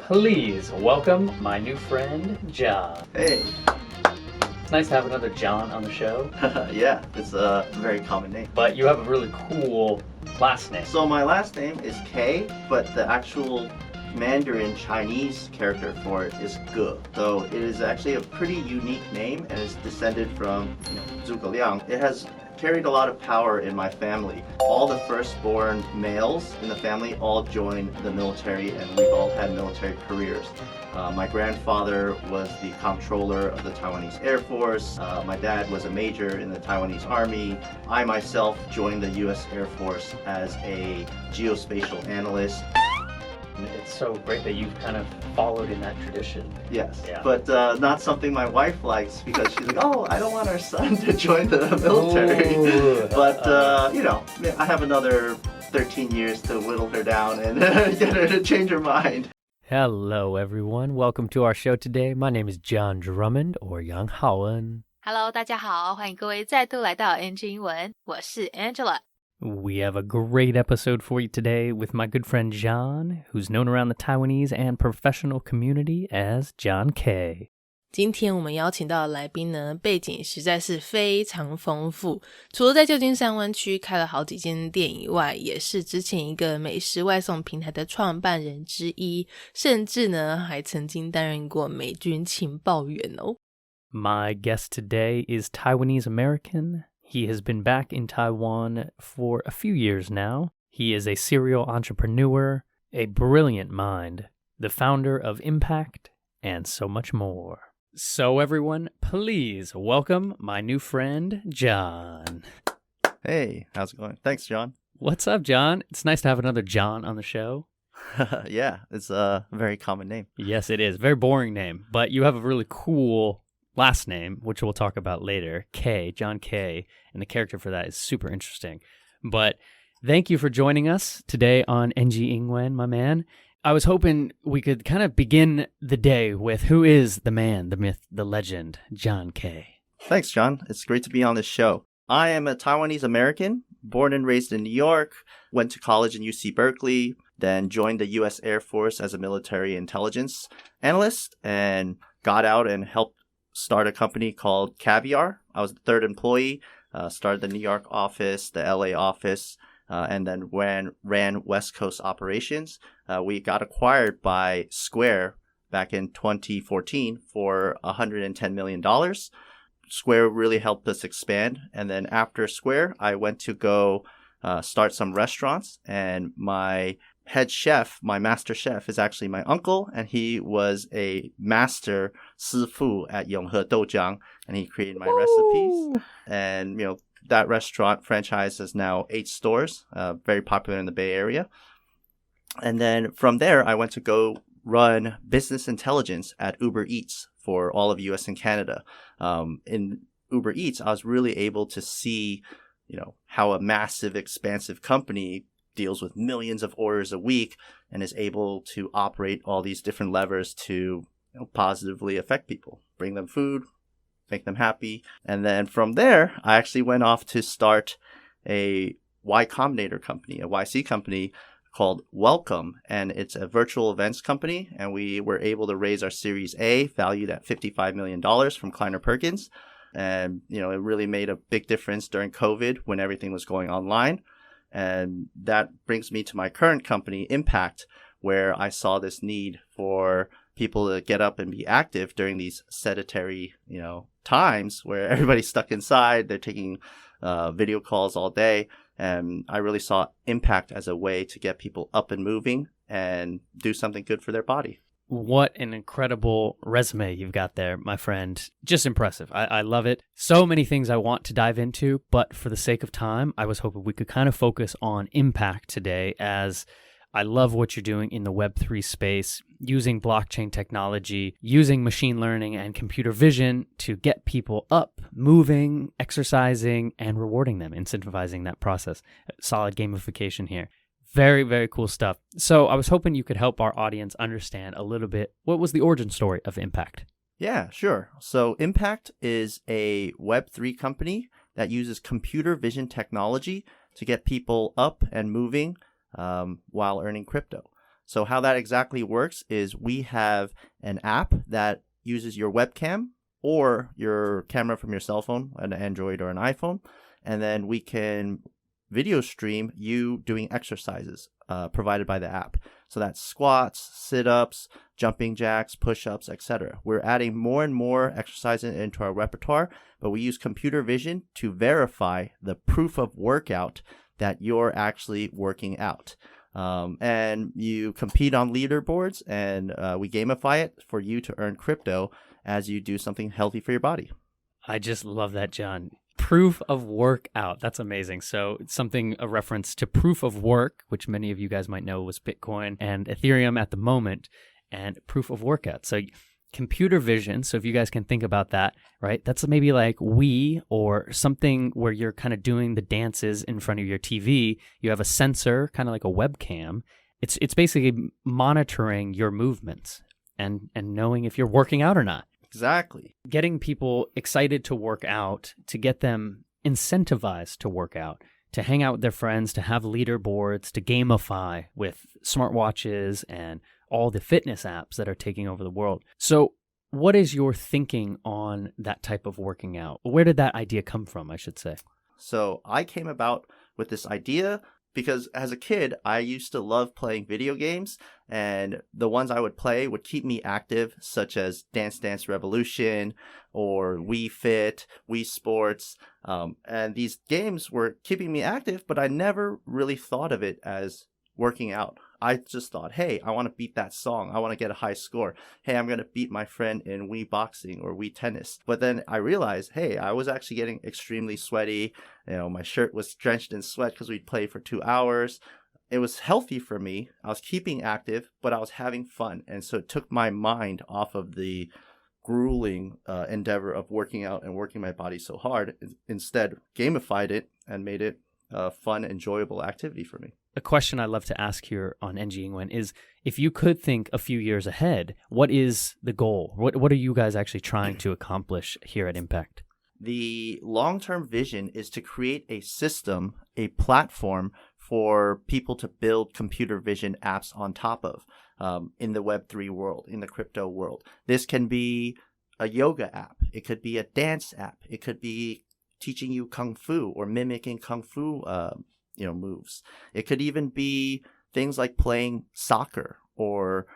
please welcome my new friend, John. Hey. It's nice to have another John on the show. Yeah, it's a very common name. But you have a really cool last name. So my last name is Keh, but the actual Mandarin Chinese character for it is Ge. So it is actually a pretty unique name and is descended from Zhuge Liang. It has carried a lot of power in my family. All the firstborn males in the family all joined the military, and we've all had military careers. My grandfather was the comptroller of the Taiwanese Air Force. My dad was a major in the Taiwanese Army. I myself joined the U.S. Air Force as a geospatial analyst. It's so great that you've kind of followed in that tradition. Yes, yeah. But not something my wife likes because she's like, oh, I don't want our son to join the military. Ooh. But, I have another 13 years to whittle her down and get her to change her mind. Hello, everyone. Welcome to our show today. My name is John Drummond, or Yang Haoen. Hello， 大家好，欢迎各位再度来到 NG 英文，我是 Angela。We have a great episode for you today with my good friend John, who's known around the Taiwanese and professional community as John Keh. 今天我们邀请到的来宾呢，背景实在是非常丰富，除了在旧金山湾区开了好几间店以外，也是之前一个美食外送平台的创办人之一，甚至呢还曾经担任过美军情报员哦。My guest today is Taiwanese American. He has been back in Taiwan for a few years now. He is a serial entrepreneur, a brilliant mind, the founder of Impakt, and so much more. So everyone, please welcome my new friend, John. Hey, how's it going? Thanks, John. What's up, John? It's nice to have another John on the show. Yeah, it's a very common name. Yes, it is. Very boring name, but you have a really cool last name, which we'll talk about later, Keh, John Keh, and the character for that is super interesting. But thank you for joining us today on NG Ingwen, my man. I was hoping we could kind of begin the day with who is the man, the myth, the legend, John Keh. Thanks, John. It's great to be on this show. I am a Taiwanese American, born and raised in New York, went to college in UC Berkeley, then joined the U.S. Air Force as a military intelligence analyst, and got out and helped start a company called Caviar. I was the third employee, started the New York office, the LA office, and then ran West Coast operations. We got acquired by Square back in 2014 for $110 million. Square really helped us expand. And then after Square, I went to go start some restaurants, and my head chef, my master chef, is actually my uncle, and he was a master sifu at Yonghe Doujiang, and he created my recipes. And, that restaurant franchise is now 8 stores, very popular in the Bay Area. And then from there, I went to go run business intelligence at Uber Eats for all of US and Canada. In Uber Eats, I was really able to see, how a massive, expansive company deals with millions of orders a week and is able to operate all these different levers to positively affect people, bring them food, make them happy. And then from there, I actually went off to start a Y Combinator company, a YC company called Welcome. And it's a virtual events company. And we were able to raise our Series A, valued at $55 million from Kleiner Perkins. And, it really made a big difference during COVID when everything was going online. And that brings me to my current company, Impakt, where I saw this need for people to get up and be active during these sedentary, times where everybody's stuck inside. They're taking video calls all day. And I really saw Impakt as a way to get people up and moving and do something good for their body. What an incredible resume you've got there, my friend. Just impressive. I love it. So many things I want to dive into, but for the sake of time, I was hoping we could kind of focus on Impakt today, as I love what you're doing in the Web3 space, using blockchain technology, using machine learning and computer vision to get people up, moving, exercising, and rewarding them, incentivizing that process. Solid gamification here. Very, very cool stuff. So I was hoping you could help our audience understand a little bit, what was the origin story of Impakt? Yeah, sure. So Impakt is a Web3 company that uses computer vision technology to get people up and moving while earning crypto. So how that exactly works is we have an app that uses your webcam or your camera from your cell phone, an Android or an iPhone, and then we can video stream you doing exercises provided by the app. So that's squats, sit-ups, jumping jacks, push-ups, etc. We're adding more and more exercises into our repertoire, but we use computer vision to verify the proof of workout that you're actually working out. And you compete on leaderboards, and we gamify it for you to earn crypto as you do something healthy for your body. I just love that, John. Proof of workout. That's amazing. So it's a reference to proof of work, which many of you guys might know was Bitcoin and Ethereum at the moment, and proof of workout. So computer vision. So if you guys can think about that, right? That's maybe like Wii or something where you're kind of doing the dances in front of your TV. You have a sensor, kind of like a webcam. It's basically monitoring your movements and knowing if you're working out or not. Exactly. Getting people excited to work out, to get them incentivized to work out, to hang out with their friends, to have leaderboards, to gamify with smartwatches and all the fitness apps that are taking over the world. So what is your thinking on that type of working out? Where did that idea come from, I should say? So I came about with this idea because as a kid, I used to love playing video games, and the ones I would play would keep me active, such as Dance Dance Revolution or Wii Fit, Wii Sports. And these games were keeping me active, but I never really thought of it as working out. I just thought, hey, I want to beat that song. I want to get a high score. Hey, I'm going to beat my friend in Wii boxing or Wii tennis. But then I realized, hey, I was actually getting extremely sweaty. My shirt was drenched in sweat because we'd play for 2 hours. It was healthy for me. I was keeping active, but I was having fun. And so it took my mind off of the grueling endeavor of working out and working my body so hard. Instead, gamified it and made it a fun, enjoyable activity for me. A question I love to ask here on NG Ingwen is, if you could think a few years ahead, what is the goal? What are you guys actually trying to accomplish here at Impakt? The long-term vision is to create a system, a platform for people to build computer vision apps on top of in the Web3 world, in the crypto world. This can be a yoga app. It could be a dance app. It could be teaching you Kung Fu or mimicking Kung Fu moves. It could even be things like playing soccer or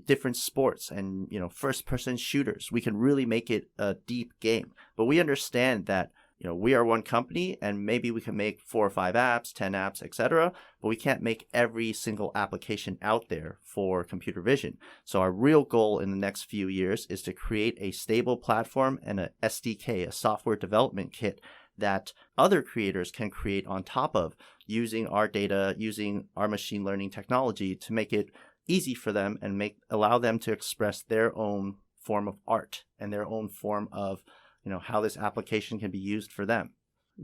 different sports and, first-person shooters. We can really make it a deep game. But we understand that, we are one company and maybe we can make 4 or 5 apps, 10 apps, etc. But we can't make every single application out there for computer vision. So our real goal in the next few years is to create a stable platform and a SDK, a software development kit, that other creators can create on top of, using our data, using our machine learning technology to make it easy for them and allow them to express their own form of art and their own form of, how this application can be used for them.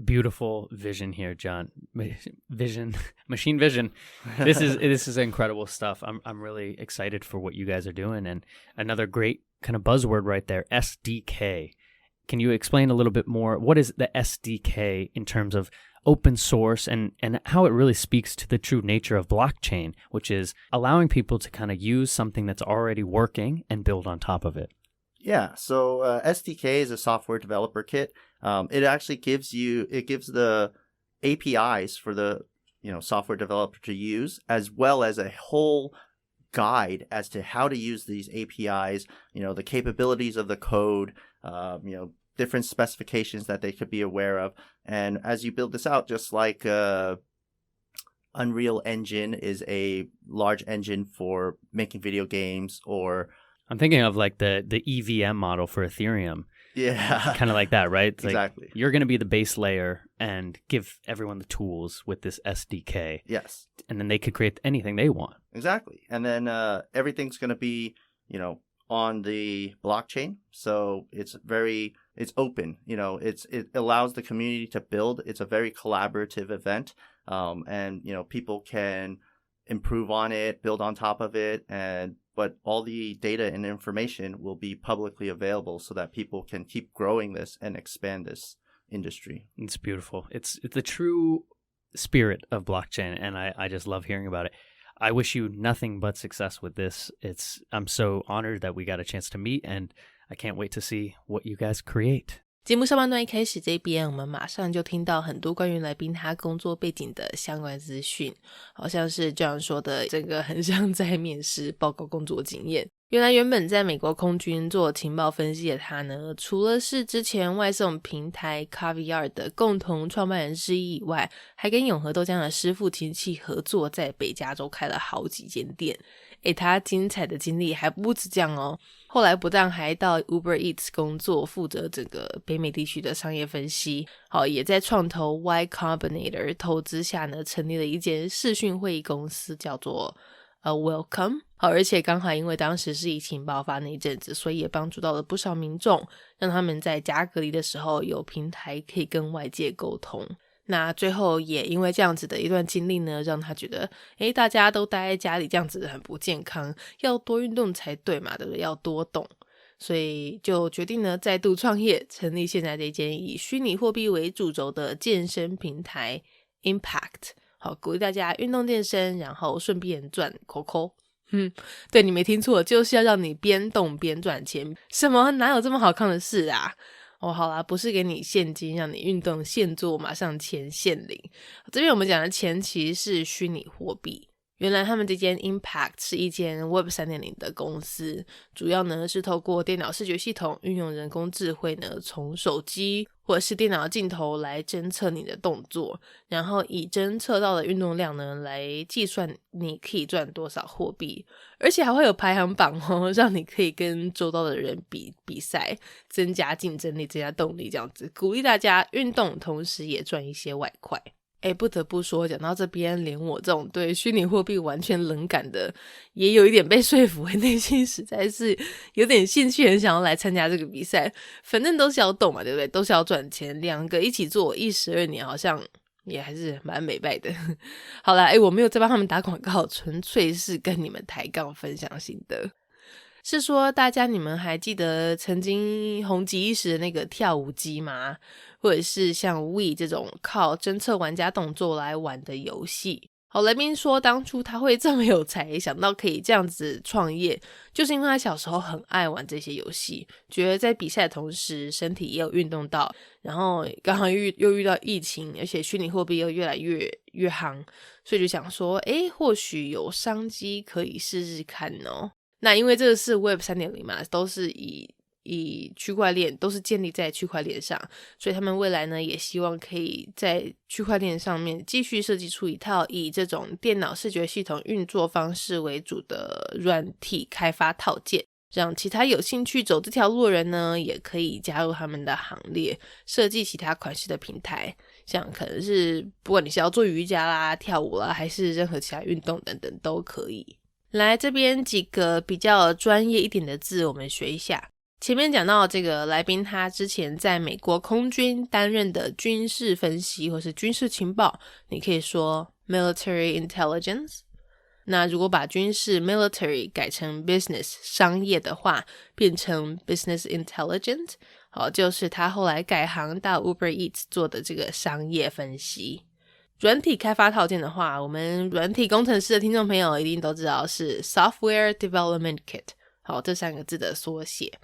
Beautiful vision here, John. Machine vision. This is incredible stuff. I'm really excited for what you guys are doing, and another great kind of buzzword right there, SDK. Can you explain a little bit more? What is the SDK in terms of open source and how it really speaks to the true nature of blockchain, which is allowing people to kind of use something that's already working and build on top of it? Yeah, so SDK is a software developer kit. It actually gives the APIs for the software developer to use, as well as a whole guide as to how to use these APIs, the capabilities of the code, different specifications that they could be aware of. And as you build this out, just like Unreal Engine is a large engine for making video games, or I'm thinking of like the EVM model for Ethereum. Yeah. Kind of like that, right? It's exactly. Like you're going to be the base layer and give everyone the tools with this SDK. Yes. And then they could create anything they want. Exactly. And then everything's going to be, on the blockchain. So it's open, it allows the community to build. It's a very collaborative event. And, people can improve on it, build on top of it, but all the data and information will be publicly available so that people can keep growing this and expand this industry. It's beautiful. It's the true spirit of blockchain, and I just love hearing about it. I wish you nothing but success with this. I'm so honored that we got a chance to meet, and I can't wait to see what you guys create. 节目上半段一开始这边，我们马上就听到很多关于来宾他工作背景的相关资讯，好像是John说的，整个很像在面试报告工作经验。原本在美国空军做情报分析的他呢，除了是之前外送平台 Caviar 的共同创办人之一以外，还跟永和豆浆的师傅亲戚合作，在北加州开了好几间店。他精彩的经历还不止这样哦，后来不但还到 Uber Eats 工作，负责整个北美地区的商业分析，也在创投 Y Combinator 投资下呢，成立了一间视讯会议公司，叫做Welcome。而且刚好因为当时是疫情爆发那一阵子，所以也帮助到了不少民众，让他们在家隔离的时候有平台可以跟外界沟通。那最后也因为这样子的一段经历呢，让他觉得大家都待在家里这样子很不健康，要多运动才对嘛，对不对？要多动，所以就决定呢再度创业，成立现在这间以虚拟货币为主轴的健身平台 Impakt。 好，鼓励大家运动健身，然后顺便赚口口。对，你没听错，就是要让你边动边赚钱。什么？哪有这么好看的事啊？好啦，不是给你现金让你运动现做马上钱现领。这边我们讲的钱其实是虚拟货币。原来他们这间 Impakt 是一间 Web 3.0 的公司，主要呢是透过电脑视觉系统，运用人工智慧呢，从手机或者是电脑镜头来侦测你的动作，然后以侦测到的运动量呢来计算你可以赚多少货币，而且还会有排行榜哦，让你可以跟周遭的人比赛，增加竞争力，增加动力，这样子鼓励大家运动，同时也赚一些外快。不得不说，讲到这边，连我这种对虚拟货币完全冷感的也有一点被说服，内心实在是有点兴趣，很想要来参加这个比赛。反正都是要动嘛，对不对？都是要赚钱，两个一起做12年，好像也还是蛮美败的。好啦，我没有在帮他们打广告，纯粹是跟你们抬杠分享心得。是说大家你们还记得曾经红极一时的那个跳舞机吗？或者是像 Wii 这种靠侦测玩家动作来玩的游戏。好，来宾说当初他会这么有才，想到可以这样子创业，就是因为他小时候很爱玩这些游戏，觉得在比赛的同时身体也有运动到，然后刚好又遇到疫情，而且虚拟货币又越来越夯，所以就想说或许有商机可以试试看哦。那因为这个是 Web 3.0 嘛，都是以区块链，都是建立在区块链上，所以他们未来呢也希望可以在区块链上面继续设计出一套以这种电脑视觉系统运作方式为主的软体开发套件，让其他有兴趣走这条路的人呢也可以加入他们的行列，设计其他款式的平台，像可能是不管你是要做瑜伽啦、跳舞啦，还是任何其他运动等等都可以。来，这边几个比较专业一点的字我们学一下。前面讲到这个来宾他之前在美国空军担任的军事分析或是军事情报，你可以说 military intelligence。 那如果把军事 military 改成 business 商业的话，变成 business intelligence， 好，就是他后来改行到 Uber Eats 做的这个商业分析。软体开发套件的话，我们软体工程师的听众朋友一定都知道是 Software Development Kit， 好，这3个字的缩写。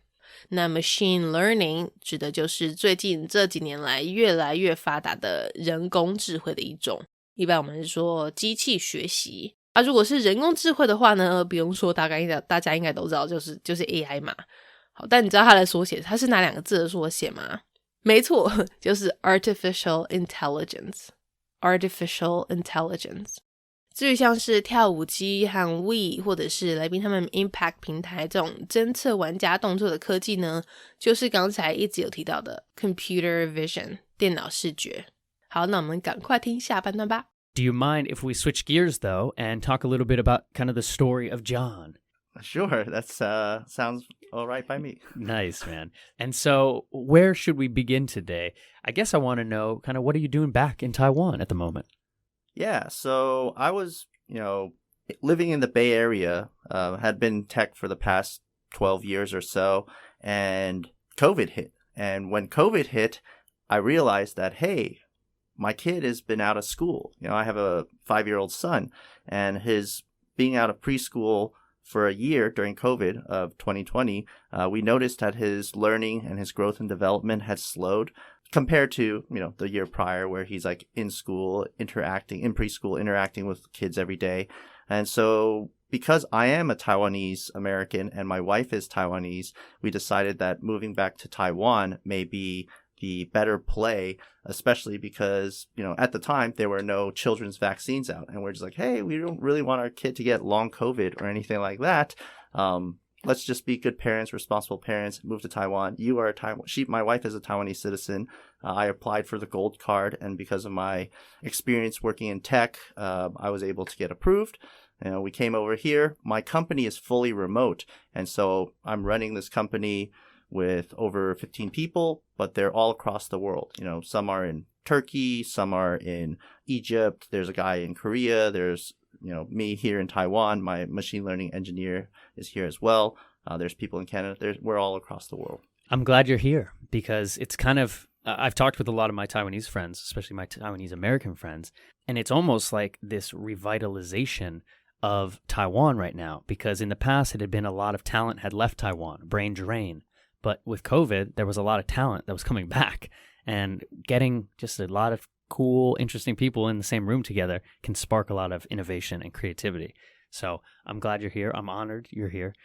那 Machine Learning 指的就是最近这几年来越来越发达的人工智慧的一种，一般我们是说机器学习。如果是人工智慧的话呢，不用说大家应该都知道，就是 AI 嘛。好，但你知道它的缩写，它是哪2个字的缩写吗？没错，就是 Artificial Intelligence。Artificial Intelligence。 至于像是跳舞机和 Wii 或者是来宾他们 Impakt 平台这种侦测玩家动作的科技呢，就是刚才一直有提到的 Computer Vision 电脑视觉。好，那我们赶快听下半段吧。 Do you mind if we switch gears though and talk a little bit about kind of the story of John? Sure, that sounds all right by me. Nice, man. And so where should we begin today? I guess I want to know kind of what are you doing back in Taiwan at the moment? Yeah, so I was, living in the Bay Area, had been in tech for the past 12 years or so, and COVID hit. And when COVID hit, I realized that, hey, my kid has been out of school. I have a 5-year-old son, and his being out of preschool for a year during COVID of 2020, we noticed that his learning and his growth and development had slowed compared to, the year prior where he's like in preschool, interacting with kids every day. And so because I am a Taiwanese American and my wife is Taiwanese, we decided that moving back to Taiwan may be the better play, especially because, at the time there were no children's vaccines out. And we're just like, hey, we don't really want our kid to get long COVID or anything like that. Let's just be good parents, responsible parents, move to Taiwan. You are my wife is a Taiwanese citizen. I applied for the gold card, and because of my experience working in tech, I was able to get approved. We came over here. My company is fully remote, and so I'm running this company with over 15 people, but they're all across the world. Some are in Turkey, some are in Egypt. There's a guy in Korea. There's me here in Taiwan. My machine learning engineer is here as well. There's people in Canada. We're all across the world. I'm glad you're here because it's kind of, I've talked with a lot of my Taiwanese friends, especially my Taiwanese American friends, and it's almost like this revitalization of Taiwan right now, because in the past it had been a lot of talent had left Taiwan, brain drain. But with COVID, there was a lot of talent that was coming back, and getting just a lot of cool, interesting people in the same room together can spark a lot of innovation and creativity. So I'm glad you're here. I'm honored you're here.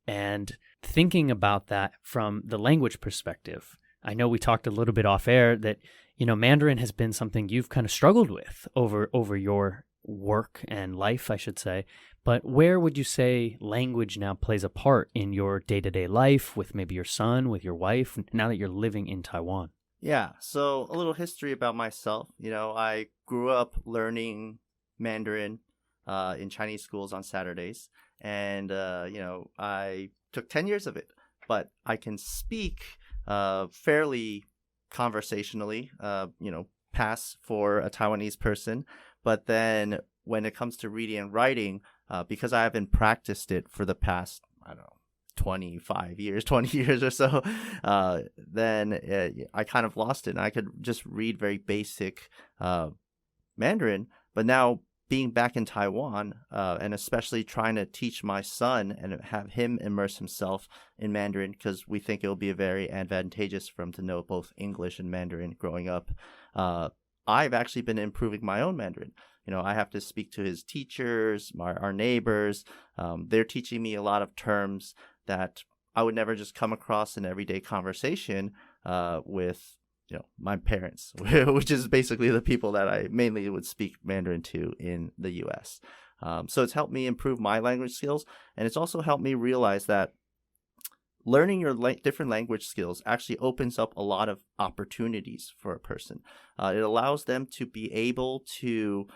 And thinking about that from the language perspective, I know we talked a little bit off air that, Mandarin has been something you've kind of struggled with over your work and life, I should say. But where would you say language now plays a part in your day-to-day life with maybe your son, with your wife, now that you're living in Taiwan? Yeah, so a little history about myself. I grew up learning Mandarin in Chinese schools on Saturdays. And, I took 10 years of it. But I can speak fairly conversationally, pass for a Taiwanese person. But then when it comes to reading and writing, because I haven't practiced it for the past, 20 years or so, then I kind of lost it. And I could just read very basic Mandarin. But now being back in Taiwan, and especially trying to teach my son and have him immerse himself in Mandarin, because we think it will be very advantageous for him to know both English and Mandarin growing up. I've actually been improving my own Mandarin. I have to speak to his teachers, our neighbors. They're teaching me a lot of terms that I would never just come across in everyday conversation with, my parents, which is basically the people that I mainly would speak Mandarin to in the U.S. So it's helped me improve my language skills, and it's also helped me realize that learning your different language skills actually opens up a lot of opportunities for a person. It allows them to be able to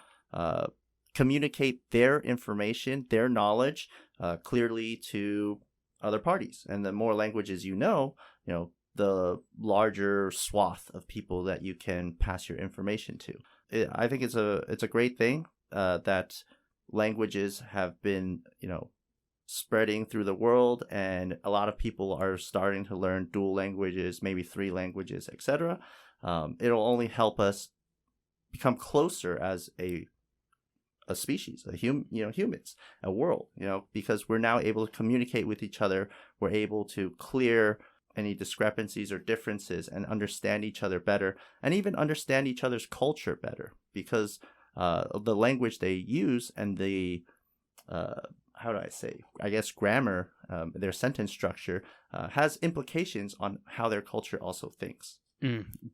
communicate their information, their knowledge clearly to other parties. And the more languages the larger swath of people that you can pass your information to. I think it's a great thing that languages have been, spreading through the world, and a lot of people are starting to learn dual languages, maybe 3 languages, etc. It'll only help us become closer as a species, humans, a world, because we're now able to communicate with each other. We're able to clear any discrepancies or differences and understand each other better, and even understand each other's culture better, because the language they use and the grammar, their sentence structure has implications on how their culture also thinks.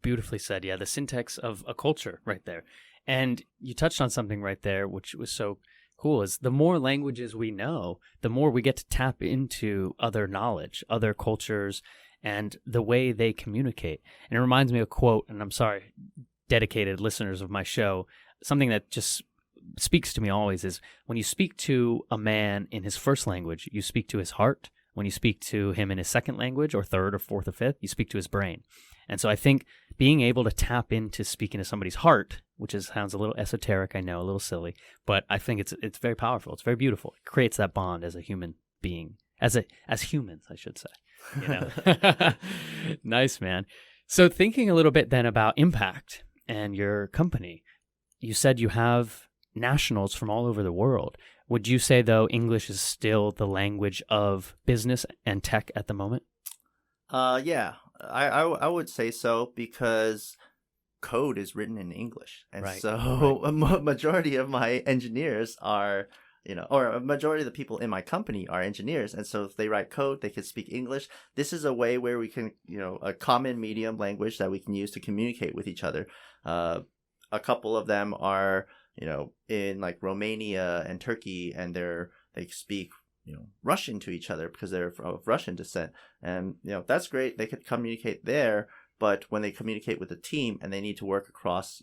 Beautifully said. Yeah, the syntax of a culture right there. And you touched on something right there, which was so cool, is the more languages we know, the more we get to tap into other knowledge, other cultures, and the way they communicate. And it reminds me of a quote, and I'm sorry, dedicated listeners of my show, something that just speaks to me always is when you speak to a man in his first language, you speak to his heart. When you speak to him in his second language, or third or fourth or fifth, you speak to his brain. And so I think being able to tap into speaking to somebody's heart, which sounds a little esoteric, I know, a little silly, but I think it's very powerful. It's very beautiful. It creates that bond as a human being, as humans, I should say. Nice, man. So thinking a little bit then about Impakt and your company, you said you have nationals from all over the world. Would you say, though, English is still the language of business and tech at the moment? Yeah, I would say so, because code is written in English. And so a majority of my engineers are, or a majority of the people in my company are engineers. And so if they write code, they can speak English. This is a way where we can, a common medium language that we can use to communicate with each other. A couple of them are, in like Romania and Turkey, and they speak Russian to each other because they're of Russian descent. And, that's great. They could communicate there. But when they communicate with a team and they need to work across,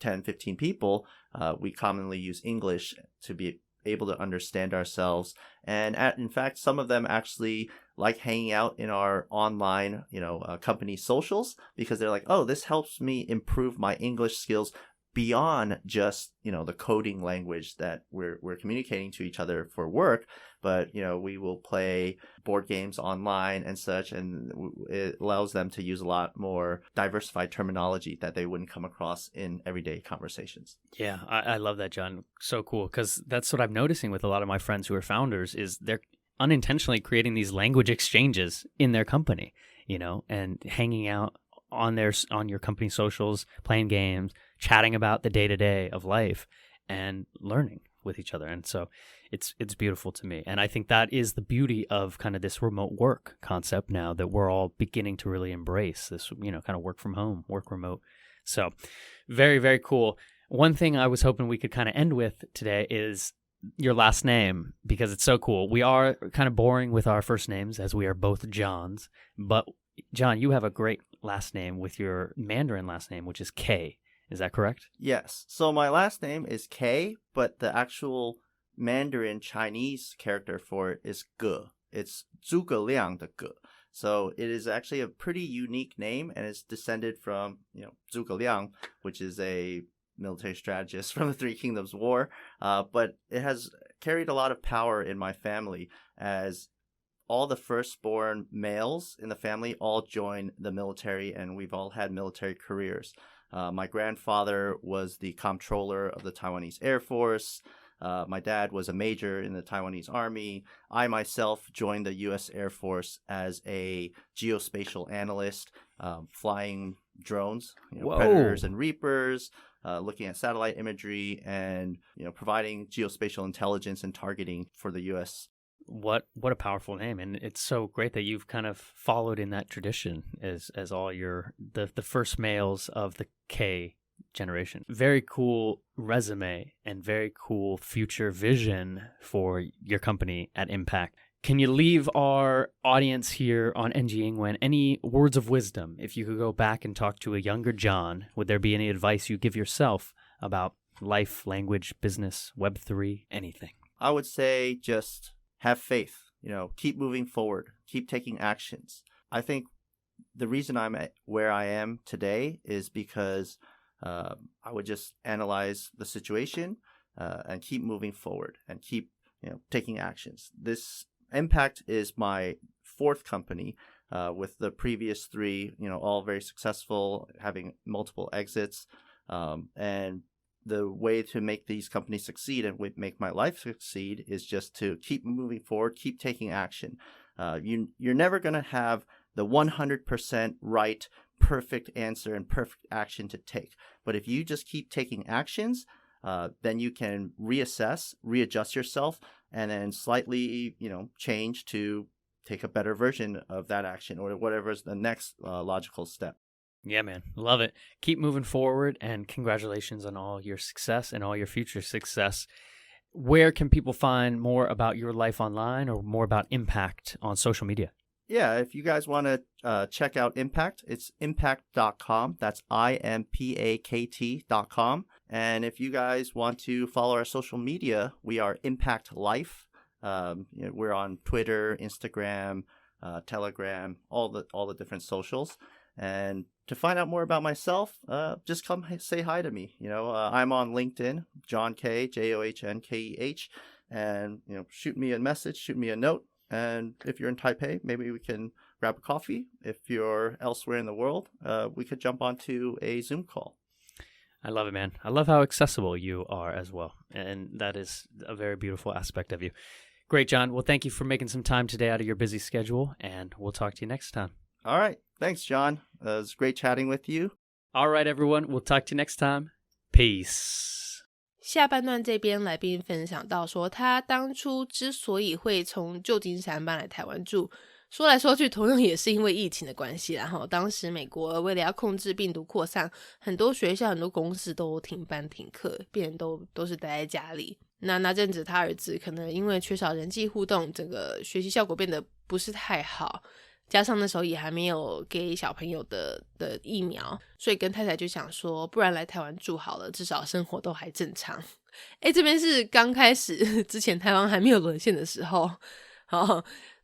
10, 15 people, we commonly use English to be able to understand ourselves. And in fact, some of them actually like hanging out in our online, company socials, because they're like, oh, this helps me improve my English skills beyond just, the coding language that we're communicating to each other for work. But, we will play board games online and such, and it allows them to use a lot more diversified terminology that they wouldn't come across in everyday conversations. Yeah, I love that, John. So cool, because that's what I'm noticing with a lot of my friends who are founders is they're unintentionally creating these language exchanges in their company, and hanging out on your company socials, playing games, chatting about the day-to-day of life, and learning with each other. And so it's beautiful to me. And I think that is the beauty of kind of this remote work concept now that we're all beginning to really embrace, this, kind of work from home, work remote. So very, very cool. One thing I was hoping we could kind of end with today is your last name, because it's so cool. We are kind of boring with our first names as we are both Johns, but John, you have a great last name with your Mandarin last name, which is Keh. Is that correct? Yes. So my last name is Keh, but the actual Mandarin Chinese character for it is Ge. It's 诸葛亮的Ge. So it is actually a pretty unique name, and it's descended from, 诸葛亮, which is a military strategist from the Three Kingdoms War. But it has carried a lot of power in my family, as all the firstborn males in the family all joined the military, and we've all had military careers. My grandfather was the comptroller of the Taiwanese Air Force. My dad was a major in the Taiwanese Army. I myself joined the U.S. Air Force as a geospatial analyst, flying drones, Predators and Reapers, looking at satellite imagery, and providing geospatial intelligence and targeting for the U.S. What a powerful name, and it's so great that you've kind of followed in that tradition as all the first males of the K generation. Very cool resume and very cool future vision for your company at Impakt. Can you leave our audience here on NG Ingwen any words of wisdom? If you could go back and talk to a younger John, would there be any advice you give yourself about life, language, business, Web3, anything? I would say just have faith, keep moving forward, keep taking actions. I think the reason I'm at where I am today is because I would just analyze the situation and keep moving forward and keep, taking actions. This Impakt is my fourth company, with the previous three, all very successful, having multiple exits. And the way to make these companies succeed and make my life succeed is just to keep moving forward, keep taking action. You're never going to have the 100% right, perfect answer and perfect action to take. But if you just keep taking actions, then you can reassess, readjust yourself, and then slightly, change to take a better version of that action or whatever is the next logical step. Yeah, man. Love it. Keep moving forward, and congratulations on all your success and all your future success. Where can people find more about your life online or more about Impakt on social media? Yeah, if you guys want to check out Impakt, it's impakt.com. That's impakt.com. And if you guys want to follow our social media, we are Impakt Life. We're on Twitter, Instagram, Telegram, all the different socials. And to find out more about myself, just come say hi to me. I'm on LinkedIn, John Keh, JOHNKEH, and shoot me a message, shoot me a note. And if you're in Taipei, maybe we can grab a coffee. If you're elsewhere in the world, we could jump onto a Zoom call. I love it, man. I love how accessible you are as well. And that is a very beautiful aspect of you. Great, John. Well, thank you for making some time today out of your busy schedule, and we'll talk to you next time. All right. Thanks, John. It was great chatting with you. All right, everyone. We'll talk to you next time. Peace. 下半段这边来宾分享到说，他当初之所以会从旧金山搬来台湾住，说来说去同样也是因为疫情的关系啦。当时美国为了要控制病毒扩散，很多学校很多公司都停班停课，变成都是待在家里。那阵子他儿子可能因为缺少人际互动，整个学习效果变得不是太好，加上那时候也还没有给小朋友的疫苗，所以跟太太就想说，不然来台湾住好了，至少生活都还正常。这边是刚开始之前台湾还没有沦陷的时候。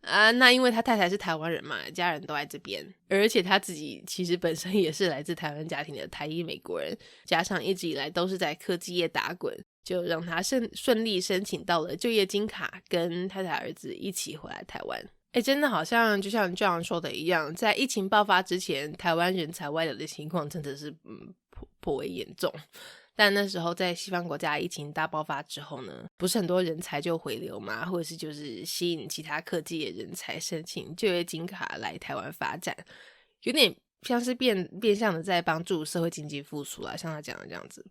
那因为他太太是台湾人嘛，家人都在这边，而且他自己其实本身也是来自台湾家庭的台裔美国人，加上一直以来都是在科技业打滚，就让他顺利申请到了就业金卡，跟太太儿子一起回来台湾。真的好像就像 John 说的一样，在疫情爆发之前，台湾人才外流的情况真的是颇为严重。但那时候在西方国家疫情大爆发之后呢，不是很多人才就回流嘛，或者是就是吸引其他科技的人才申请就业金卡来台湾发展，有点像是变相的在帮助社会经济复苏啦，像他讲的这样子。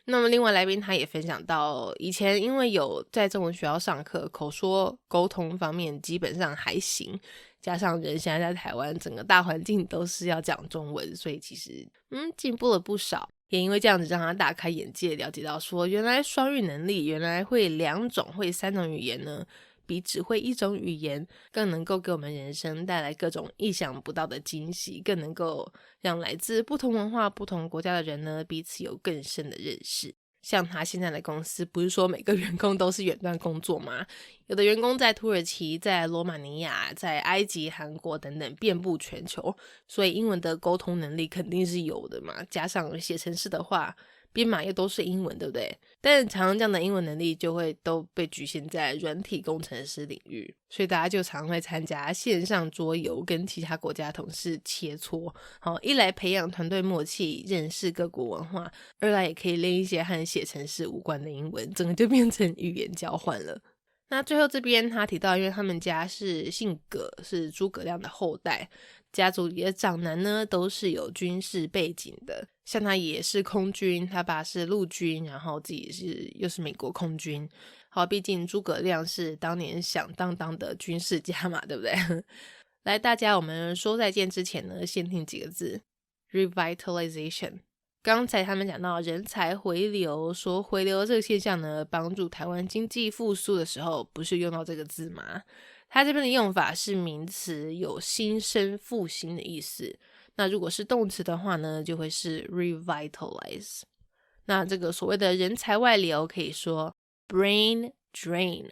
那么另外来宾他也分享到，以前因为有在中文学校上课，口说沟通方面基本上还行，加上人现在在台湾整个大环境都是要讲中文，所以其实进步了不少。也因为这样子让他大开眼界，了解到说原来双语能力，原来会2种会3种语言呢，比只会1种语言更能够给我们人生带来各种意想不到的惊喜，更能够让来自不同文化不同国家的人呢彼此有更深的认识。像他现在的公司不是说每个员工都是远端工作吗？有的员工在土耳其，在罗马尼亚，在埃及、韩国等等遍布全球，所以英文的沟通能力肯定是有的嘛，加上写程式的话编码又都是英文，对不对？但常常这样的英文能力就会都被局限在软体工程师领域，所以大家就常会参加线上桌游，跟其他国家同事切磋，一来培养团队默契，认识各国文化，二来也可以练一些和写程式无关的英文，整个就变成语言交换了。那最后这边他提到，因为他们家是姓葛，是诸葛亮的后代，家族里的长男呢都是有军事背景的，像他也是空军，他爸是陆军，然后自己又是美国空军。好，毕竟诸葛亮是当年响当当的军事家嘛，对不对？来，大家我们说再见之前呢，先听几个字 revitalization。刚才他们讲到人才回流，说回流这个现象呢，帮助台湾经济复苏的时候，不是用到这个字吗？它这边的用法是名词，有新生复兴的意思。那如果是动词的话呢，就会是 revitalize。那这个所谓的人才外流可以说 brain drain。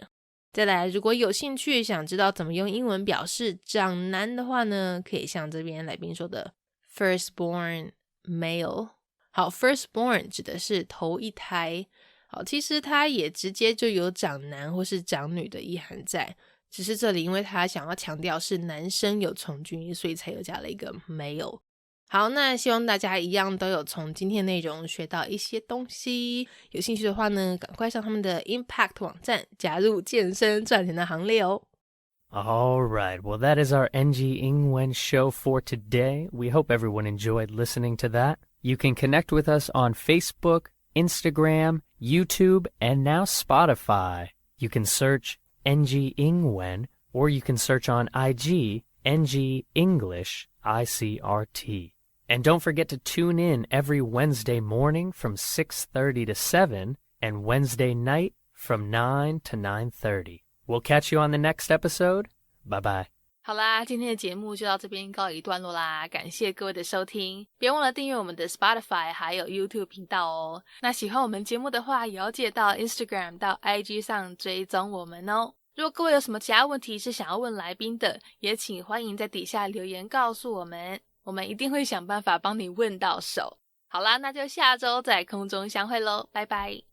再来，如果有兴趣想知道怎么用英文表示长男的话呢，可以像这边来宾说的 firstborn male。好， firstborn 指的是头一胎。好，其实它也直接就有长男或是长女的意涵在，只是这里因为他想要强调是男生有从军，所以才有加了一个 male。 好，那希望大家一样都有从今天内容学到一些东西，有兴趣的话呢，赶快上他们的 Impakt 网站加入健身赚钱的行列哦。All right, well that is our NG 英文 show for today. We hope everyone enjoyed listening to that. You can connect with us on Facebook, Instagram, YouTube, and now Spotify. You can search NG 英文 or you can search on IG NG English ICRT. And don't forget to tune in every Wednesday morning from 6:30 to 7 and Wednesday night from 9 to 9:30. We'll catch you on the next episode. Bye-bye. 好啦，今天的节目就到这边告一段落啦，感谢各位的收听，别忘了订阅我们的 Spotify 还有 YouTube 频道哦。那喜欢我们节目的话，也要记得到 Instagram 到 IG 上追踪我们哦。如果各位有什么其他问题是想要问来宾的，也请欢迎在底下留言告诉我们，我们一定会想办法帮你问到手。好啦，那就下周在空中相会咯，拜拜。